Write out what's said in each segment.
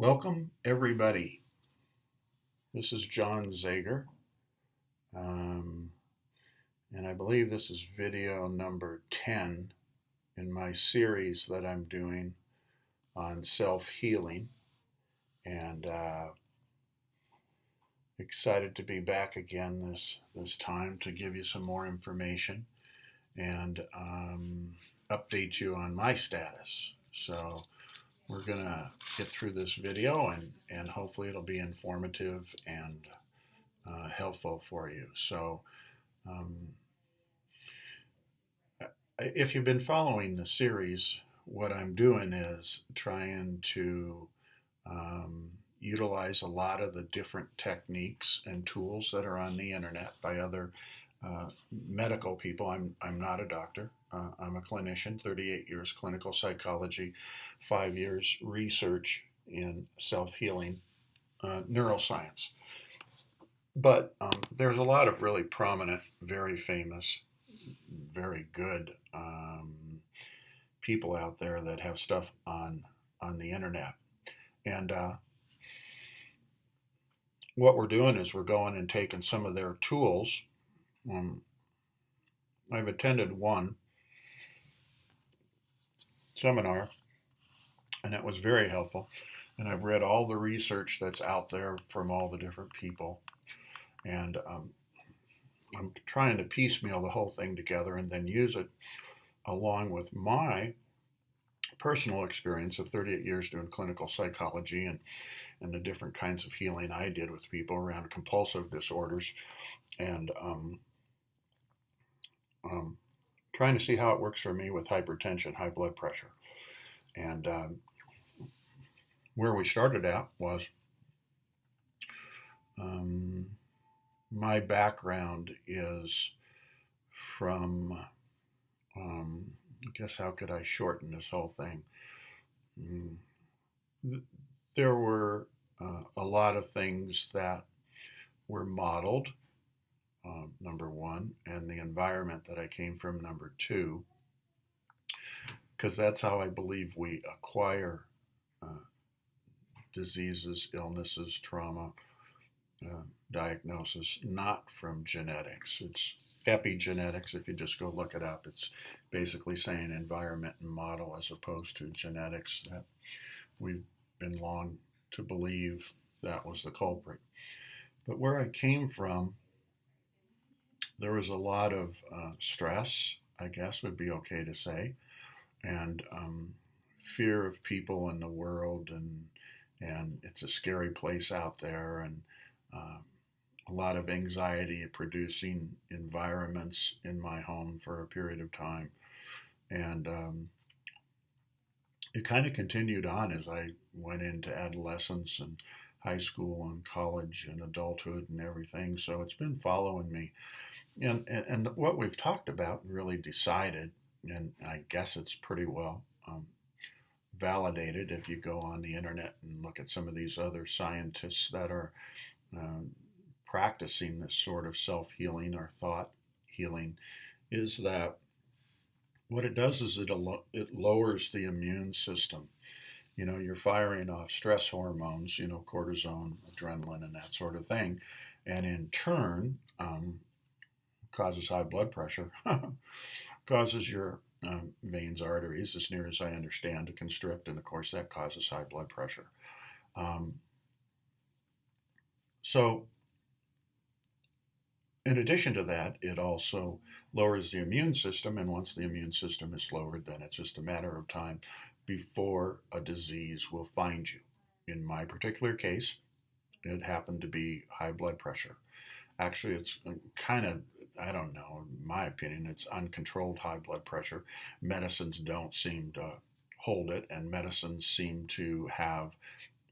Welcome, everybody. This is John Zager, um, and I believe this is video number 10 in my series that I'm doing on self healing. And excited to be back again this time to give you some more information and update you on my status. So, we're going to get through this video and hopefully it'll be informative and helpful for you. So, um, if you've been following the series, what I'm doing is trying to utilize a lot of the different techniques and tools that are on the internet by other medical people. I'm not a doctor. I'm a clinician, 38 years clinical psychology, 5 years research in self healing, neuroscience. But there's a lot of really prominent, very famous, very good people out there that have stuff on the internet. And what we're doing is we're going and taking some of their tools. Um, I've attended one seminar, and it was very helpful. And I've read all the research that's out there from all the different people. And I'm trying to piecemeal the whole thing together and then use it along with my personal experience of 38 years doing clinical psychology and the different kinds of healing I did with people around compulsive disorders and trying to see how it works for me with hypertension, high blood pressure. And where we started out was my background is from, I guess, how could I shorten this whole thing? There were a lot of things that were modeled, number one, and the environment that I came from, number two, because that's how I believe we acquire diseases, illnesses, trauma, diagnosis, not from genetics. It's epigenetics. If you just go look it up, it's basically saying environment and model as opposed to genetics. That we've been long to believe that was the culprit. But where I came from, there was a lot of stress, I guess would be okay to say, and fear of people in the world, and it's a scary place out there, and a lot of anxiety producing environments in my home for a period of time. And it kind of continued on as I went into adolescence and high school and college and adulthood and everything. So it's been following me. And what we've talked about and really decided, and I guess it's pretty well validated if you go on the internet and look at some of these other scientists that are uh, practicing this sort of self healing or thought healing, is that what it does is it lowers the immune system. You know, you're firing off stress hormones, you know, cortisone, adrenaline, and that sort of thing. And in turn, causes high blood pressure, causes your veins, arteries, as near as I understand, to constrict. And of course, that causes high blood pressure. Um, so, in addition to that, it also lowers the immune system. And once the immune system is lowered, then it's just a matter of time before a disease will find you. In my particular case, it happened to be high blood pressure. Actually, it's kind of, I don't know, in my opinion, it's uncontrolled high blood pressure. Medicines don't seem to hold it, and medicines seem to have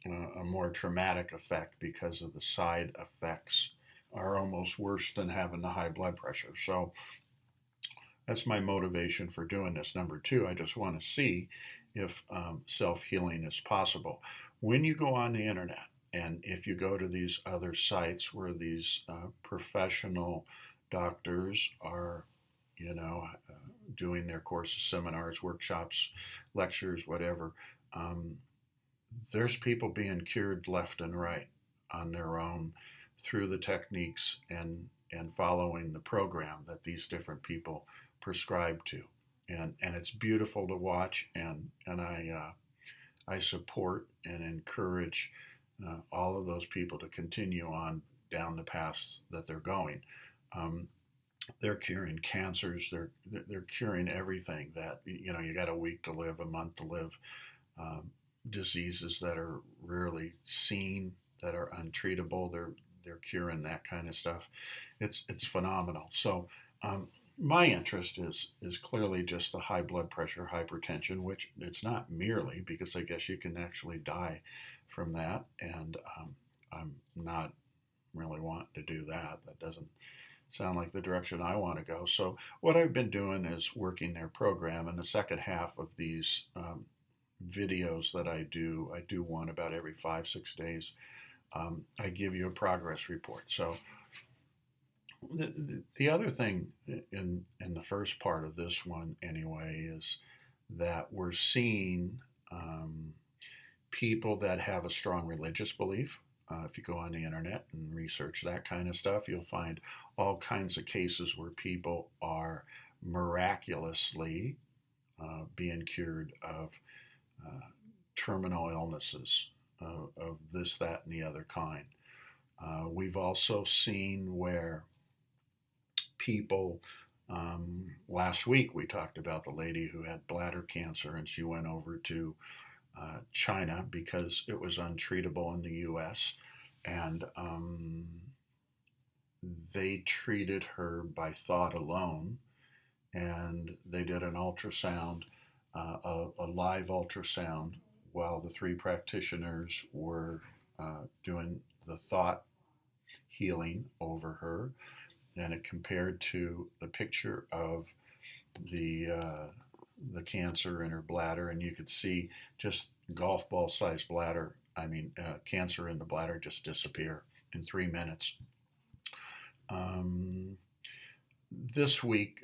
a more traumatic effect because of the side effects are almost worse than having the high blood pressure. So that's my motivation for doing this. Number two, I just want to see if self healing is possible. When you go on the internet, and if you go to these other sites where these professional doctors are, you know, doing their courses, seminars, workshops, lectures, whatever, there's people being cured left and right on their own through the techniques and following the program that these different people prescribe to. And it's beautiful to watch, and I support and encourage all of those people to continue on down the paths that they're going. Um, they're curing cancers. They're curing everything that you got a week to live, a month to live. Um, Diseases that are rarely seen, that are untreatable. They're curing that kind of stuff. It's phenomenal. So um, my interest is clearly just the high blood pressure, hypertension, which it's not merely, because I guess you can actually die from that, and I'm not really wanting to do that. That doesn't sound like the direction I want to go. So what I've been doing is working their program. In the second half of these videos that I do one about every 5, 6 days. I give you a progress report. So the other thing in the first part of this one anyway is that we're seeing um, people that have a strong religious belief. If you go on the internet and research that kind of stuff, you'll find all kinds of cases where people are miraculously being cured of uh, terminal illnesses of this, that, and the other kind. We've also seen where people, last week we talked about the lady who had bladder cancer, and she went over to China because it was untreatable in the US. And they treated her by thought alone, and they did an ultrasound, a live ultrasound, while the three practitioners were doing the thought healing over her, and it compared to the picture of the uh, the cancer in her bladder, and you could see just golf ball sized bladder. I mean, cancer in the bladder just disappear in 3 minutes. Um, this week,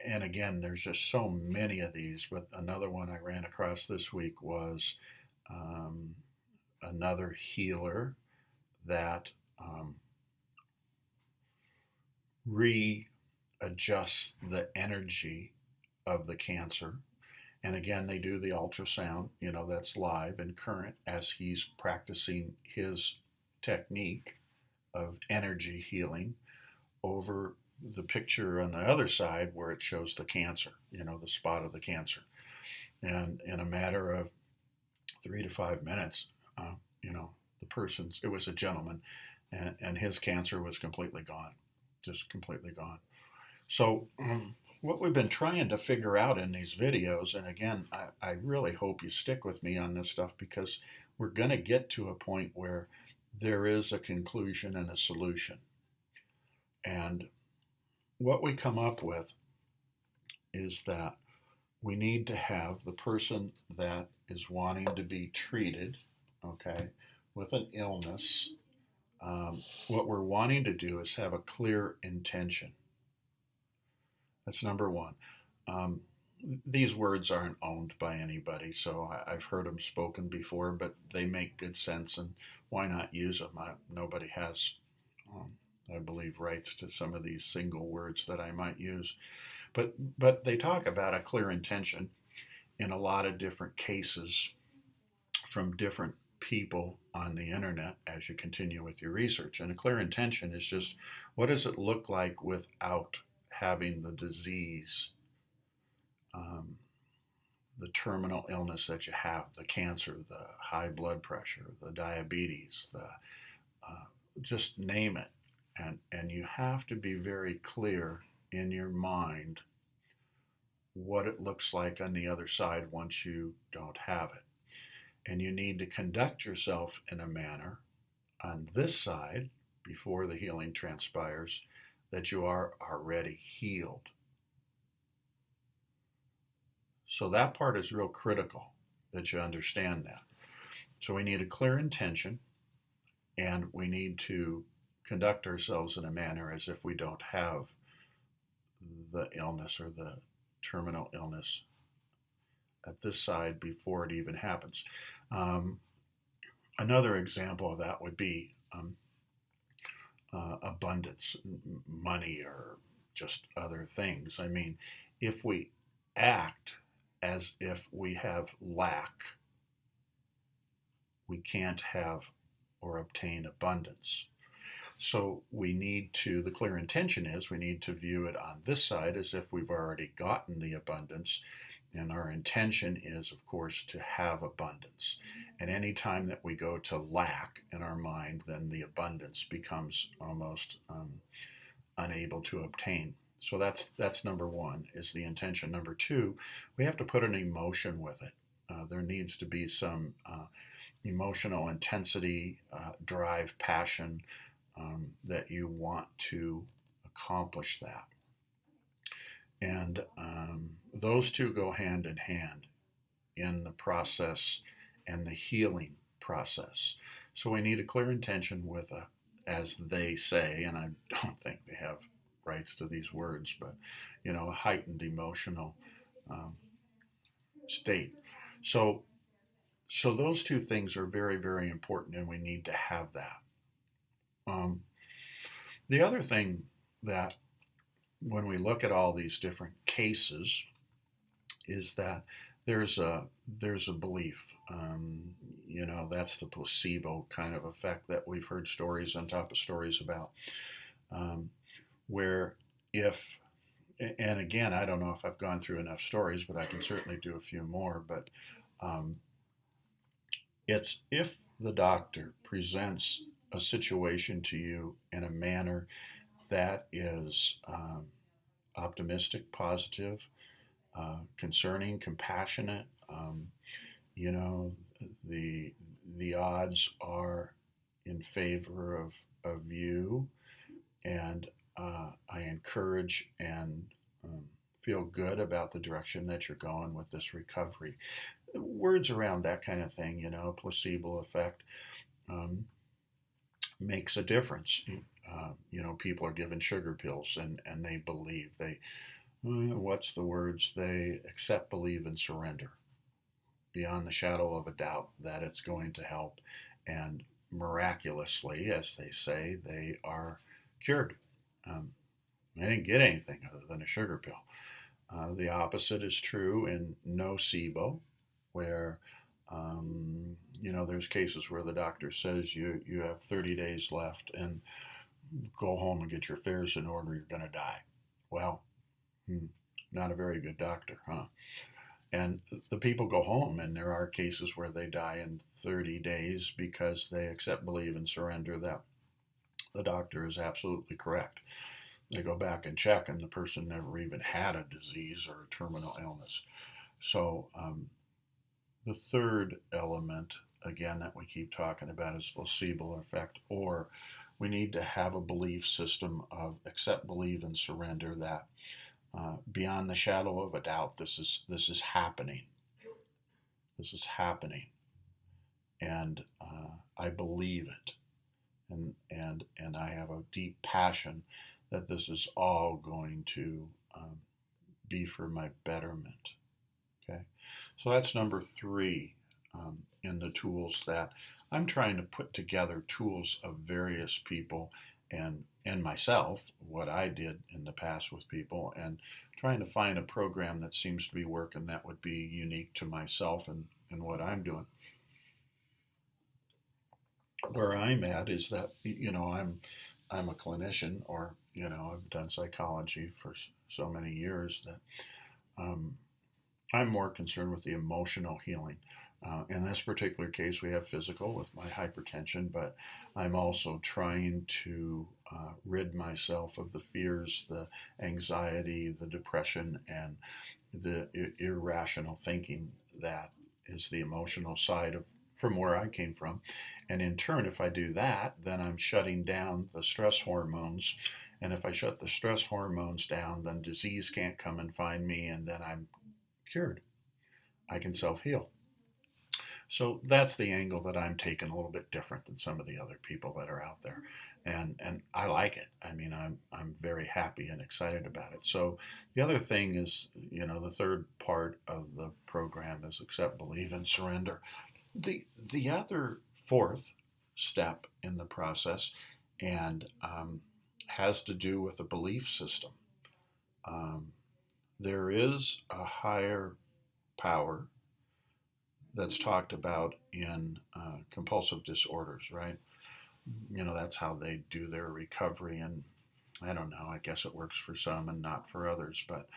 and again, there's just so many of these, but another one I ran across this week was um, another healer that readjusts the energy of the cancer. And again, they do the ultrasound, that's live and current as he's practicing his technique of energy healing over the picture on the other side where it shows the cancer, the spot of the cancer. And in a matter of 3 to 5 minutes, uh, it was a gentleman, and his cancer was completely gone, just completely gone. So, what we've been trying to figure out in these videos, and again, I really hope you stick with me on this stuff, because we're going to get to a point where there is a conclusion and a solution. And what we come up with is that we need to have the person that is wanting to be treated, okay, with an illness. What we're wanting to do is have a clear intention. That's number one. Um, these words aren't owned by anybody, so I've heard them spoken before, but they make good sense, and why not use them? Nobody has, I believe, rights to some of these single words that I might use. But they talk about a clear intention in a lot of different cases from different people on the internet as you continue with your research. And a clear intention is just, what does it look like without having the disease, um, the terminal illness that you have, the cancer, the high blood pressure, the diabetes, the just name it. And you have to be very clear in your mind what it looks like on the other side once you don't have it. And you need to conduct yourself in a manner on this side, before the healing transpires, that you are already healed. So that part is real critical, that you understand that. So we need a clear intention, and we need to conduct ourselves in a manner as if we don't have the illness or the terminal illness at this side before it even happens. Um, Another example of that would be abundance, money, or just other things. I mean, if we act as if we have lack, we can't have or obtain abundance. So the clear intention is we need to view it on this side as if we've already gotten the abundance. And our intention is, of course, to have abundance. And any time that we go to lack in our mind, then the abundance becomes almost unable to obtain. So that's number one, is the intention. Number two, we have to put an emotion with it. There needs to be some emotional intensity, drive, passion, that you want to accomplish that. And those two go hand in hand in the process and the healing process. So we need a clear intention with a, as they say, and I don't think they have rights to these words, but a heightened emotional um, state. So so those two things are very, very important, and we need to have that. Um, the other thing that when we look at all these different cases is that there's a belief. That's the placebo kind of effect that we've heard stories on top of stories about, um, where if and again, I don't know if I've gone through enough stories, but I can certainly do a few more. But um, it's if the doctor presents a situation to you in a manner that is optimistic, positive, concerning, compassionate. You know, the the odds are in favor of you, and I encourage and um, feel good about the direction that you're going with this recovery. Words around that kind of thing, placebo effect, um, makes a difference. People are given sugar pills and they believe what's the words? They accept, believe, and surrender beyond the shadow of a doubt that it's going to help. And miraculously, as they say, they are cured. Um, they didn't get anything other than a sugar pill. The opposite is true in nocebo, where there's cases where the doctor says you have 30 days left and go home and get your affairs in order, you're going to die. Well, not a very good doctor, huh? And the people go home, and there are cases where they die in 30 days because they accept, believe, and surrender that the doctor is absolutely correct. They go back and check, and the person never even had a disease or a terminal illness. So, the third element, again, that we keep talking about is placebo effect, or we need to have a belief system of accept, believe, and surrender that beyond the shadow of a doubt, this is happening. This is happening, and I believe it, and I have a deep passion that this is all going to be for my betterment. Okay, so that's number three in the tools that I'm trying to put together, tools of various people and myself, what I did in the past with people, and trying to find a program that seems to be working that would be unique to myself and what I'm doing. Where I'm at is that I'm a clinician, or I've done psychology for so many years that um, I'm more concerned with the emotional healing. In this particular case, we have physical with my hypertension, but I'm also trying to rid myself of the fears, the anxiety, the depression, and the irrational thinking that is the emotional side of from where I came from. And in turn, if I do that, then I'm shutting down the stress hormones. And if I shut the stress hormones down, then disease can't come and find me, and then I'm cured. I can self heal. So that's the angle that I'm taking, a little bit different than some of the other people that are out there. and I like it. I mean, I'm very happy and excited about it. So the other thing is, the third part of the program is accept, believe, and surrender. The other fourth step in the process, and has to do with a belief system. Um, there is a higher power that's talked about in compulsive disorders, right? That's how they do their recovery. And I don't know, I guess it works for some and not for others. But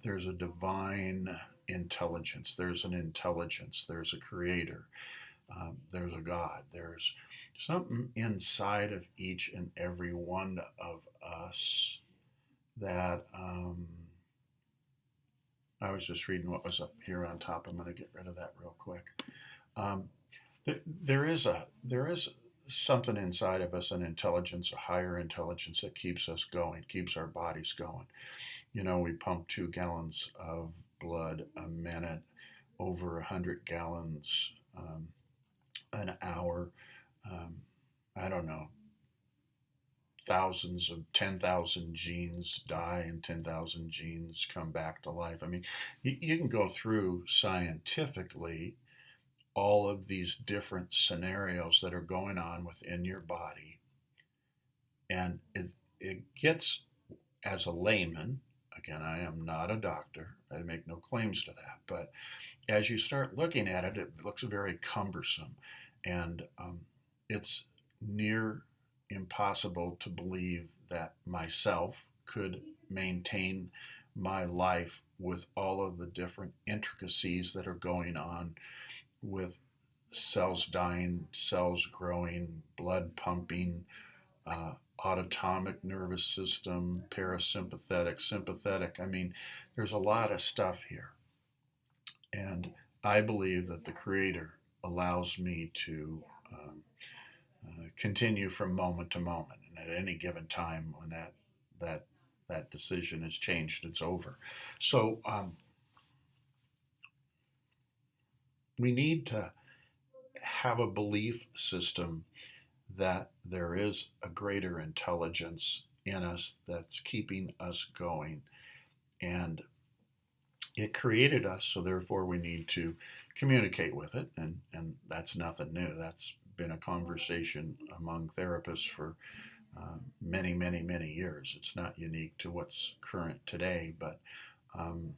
there's a divine intelligence, there's an intelligence, there's a creator, there's a God, there's something inside of each and every one of us that I was just reading what was up here on top. I'm going to get rid of that real quick. Um, there is something inside of us, an intelligence, a higher intelligence that keeps us going, keeps our bodies going. We pump 2 gallons of blood a minute, over 100 gallons an hour. Um, I don't know, thousands of 10,000 genes die and 10,000 genes come back to life. I mean, you can go through scientifically all of these different scenarios that are going on within your body. And it gets, as a layman, again, I am not a doctor, I make no claims to that, but as you start looking at it, it looks very cumbersome. And it's near impossible to believe that myself could maintain my life with all of the different intricacies that are going on with cells dying, cells growing, blood pumping, autonomic nervous system, parasympathetic, sympathetic. I mean, there's a lot of stuff here. And I believe that the Creator allows me to continue from moment to moment. And at any given time, when that that decision is changed, it's over. So we need to have a belief system that there is a greater intelligence in us that's keeping us going. And it created us, so therefore we need to communicate with it. And that's nothing new. That's been a conversation among therapists for many, many, many years. It's not unique to what's current today, but um,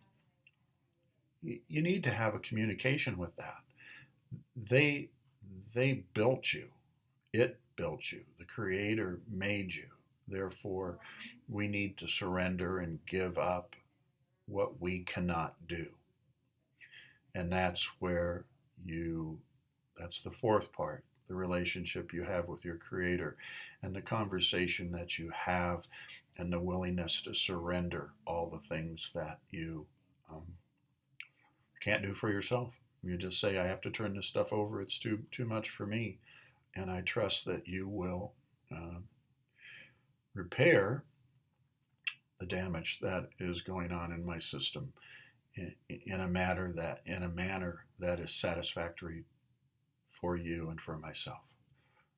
you need to have a communication with that. They they built you. It built you. The Creator made you. Therefore, we need to surrender and give up what we cannot do. And that's the fourth part, the relationship you have with your Creator and the conversation that you have and the willingness to surrender all the things that you um, can't do for yourself. You just say, I have to turn this stuff over. It's too much for me. And I trust that you will uh, repair the damage that is going on in my system in a manner that is satisfactory for you and for myself.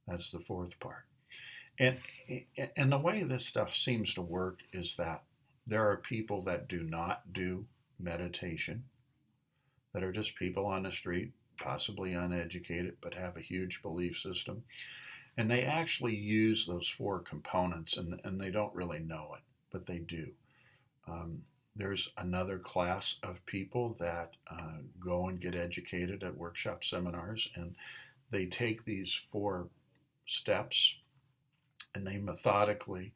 That's the fourth part. And and the way this stuff seems to work is that there are people that do not do meditation, that are just people on the street, possibly uneducated, but have a huge belief system. And they actually use those four components, and they don't really know it, but they do. Um, there's another class of people that go and get educated at workshop seminars, and they take these four steps and they methodically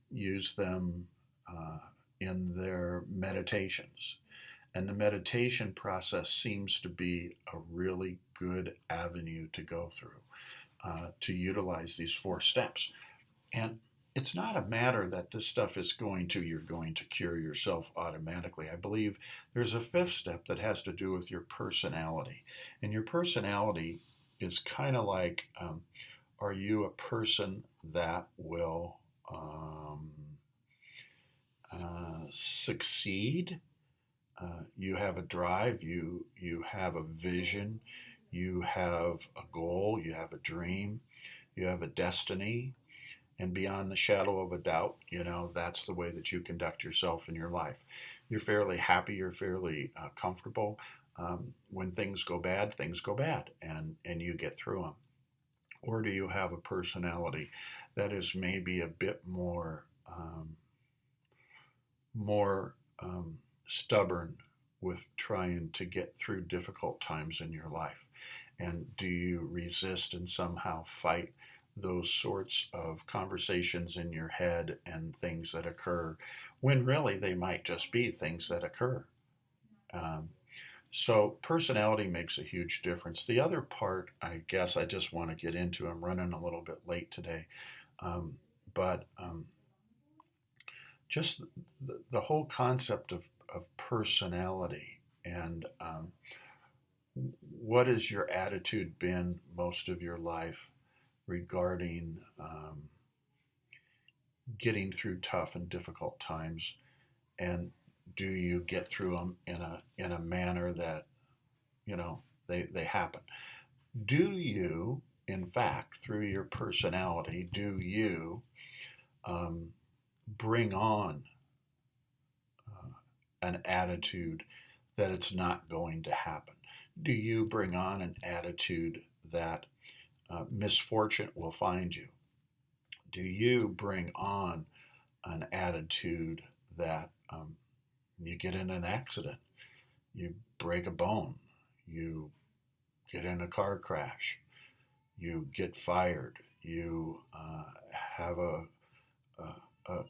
use them in their meditations. And the meditation process seems to be a really good avenue to go through to utilize these four steps. And it's not a matter that this stuff you're going to cure yourself automatically. I believe there's a fifth step that has to do with your personality. And your personality is kind of like, are you a person that will succeed? You have a drive, you have a vision, you have a goal, you have a dream, You have a destiny, and beyond the shadow of a doubt, that's the way that you conduct yourself in your life. You're fairly happy, you're fairly comfortable. When things go bad, and you get through them. Or do you have a personality that is maybe a bit more stubborn with trying to get through difficult times in your life? And do you resist and somehow fight those sorts of conversations in your head and things that occur when really they might just be things that occur? Um, so, personality makes a huge difference. The other part, I guess, I just want to get into, I'm running a little bit late today, um, but just the whole concept of personality and what has your attitude been most of your life regarding getting through tough and difficult times, and do you get through them in a manner that they happen? Do you, in fact, through your personality, do you um, bring on an attitude that it's not going to happen? Do you bring on an attitude that misfortune will find you? Do you bring on an attitude that you get in an accident, you break a bone, you get in a car crash, you get fired, you have a, a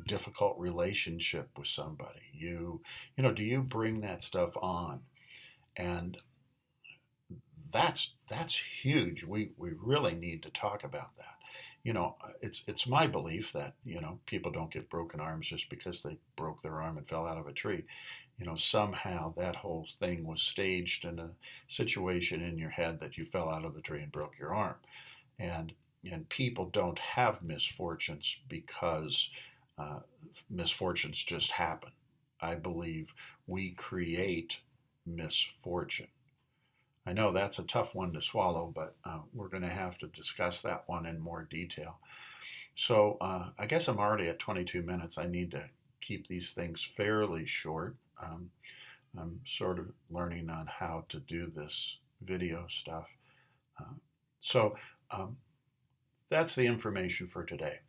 difficult relationship with somebody? Do you bring that stuff on? And that's huge. We really need to talk about that. It's my belief that people don't get broken arms just because they broke their arm and fell out of a tree. Somehow that whole thing was staged in a situation in your head that you fell out of the tree and broke your arm. And and people don't have misfortunes because uh, misfortunes just happen. I believe we create misfortune. I know that's a tough one to swallow, but we're going to have to discuss that one in more detail. So I guess I'm already at 22 minutes. I need to keep these things fairly short. I'm sort of learning on how to do this video stuff. Uh, so um, that's the information for today.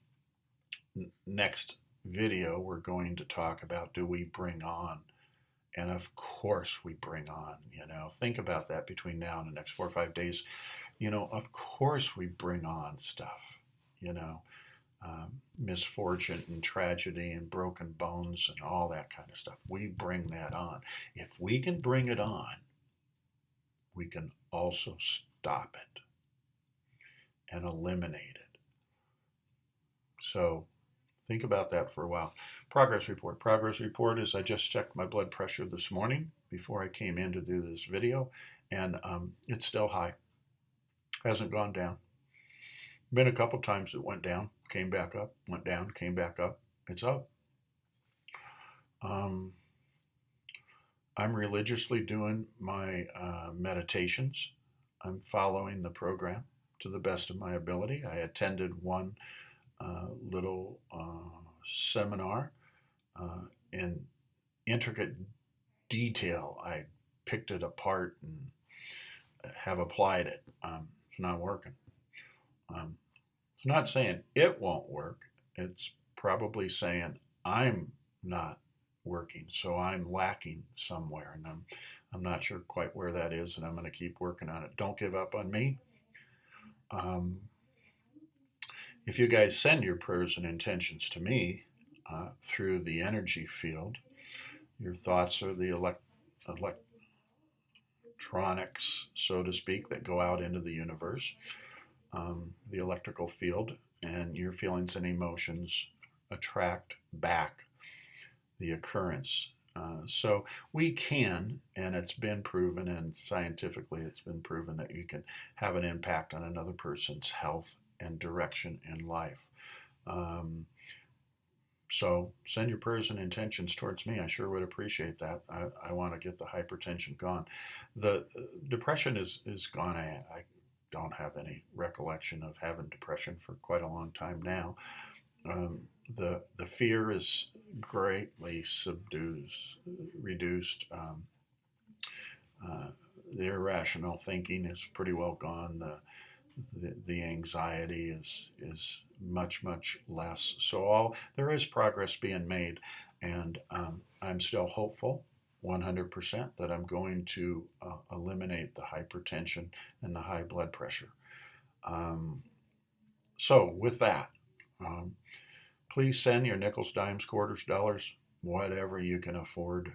Next video, we're going to talk about, do we bring on? And of course we bring on, think about that between now and the next 4 or 5 days. Of course we bring on stuff, you know, misfortune and tragedy and broken bones and all that kind of stuff. We bring that on. If we can bring it on, we can also stop it and eliminate it. So think about that for a while. Progress report. Progress report is I just checked my blood pressure this morning before I came in to do this video, and it's still high. Hasn't gone down. Been a couple times it went down, came back up, went down, came back up. It's up. Um, I'm religiously doing my meditations. I'm following the program to the best of my ability. I attended one little seminar in intricate detail. I picked it apart and have applied it. It's not working. It's not saying it won't work. It's probably saying I'm not working, so I'm lacking somewhere, and I'm not sure quite where that is, and I'm going to keep working on it. Don't give up on me. Um, if you guys send your prayers and intentions to me through the energy field, your thoughts are the electronics, so to speak, that go out into the universe, the electrical field, and your feelings and emotions attract back the occurrence. So we can, and it's been proven, and scientifically it's been proven that you can have an impact on another person's health and direction in life. Um, so send your prayers and intentions towards me. I sure would appreciate that. I want to get the hypertension gone. The depression is gone. I don't have any recollection of having depression for quite a long time now. Um, the fear is greatly reduced. Uh, the irrational thinking is pretty well gone. The anxiety is much less. So there is progress being made, and I'm still hopeful 100% that I'm going to eliminate the hypertension and the high blood pressure. Um, so with that, um, please send your nickels, dimes, quarters, dollars, whatever you can afford.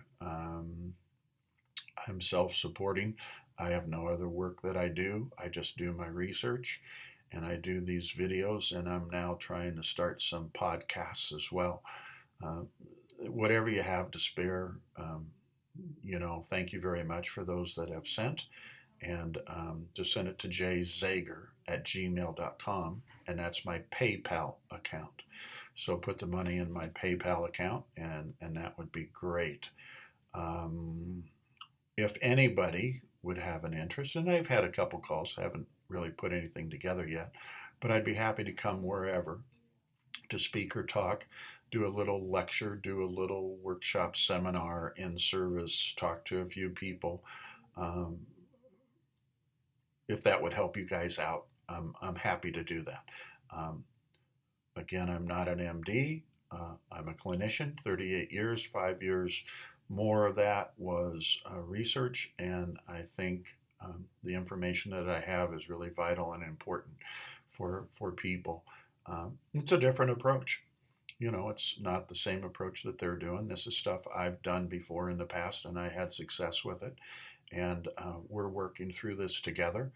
I'm self supporting. I have no other work that I do. I just do my research and I do these videos, and I'm now trying to start some podcasts as well. Uh, Whatever you have to spare, thank you very much for those that have sent. And just send it to jzager@gmail.com, and that's my PayPal account. So put the money in my PayPal account, and that would be great. Um, if anybody would have an interest, and I've had a couple calls, haven't really put anything together yet, but I'd be happy to come wherever to speak or talk, do a little lecture, do a little workshop seminar in service, talk to a few people. Um, if that would help you guys out, I'm happy to do that. Um, Again, I'm not an MD. I'm a clinician, 38 years, 5 years more of that was research, and I think the information that I have is really vital and important for people. It's a different approach. It's not the same approach that they're doing. This is stuff I've done before in the past, and I had success with it. And we're working through this together.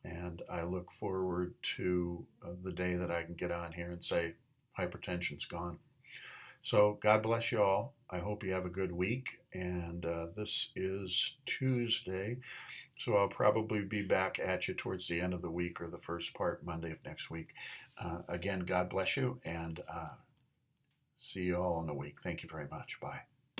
And I look forward to the day that I can get on here and say, hypertension's gone. So God bless you all. I hope you have a good week. And this is Tuesday. So I'll probably be back at you towards the end of the week or the first part Monday of next week. Again, God bless you, and see you all in a week. Thank you very much. Bye.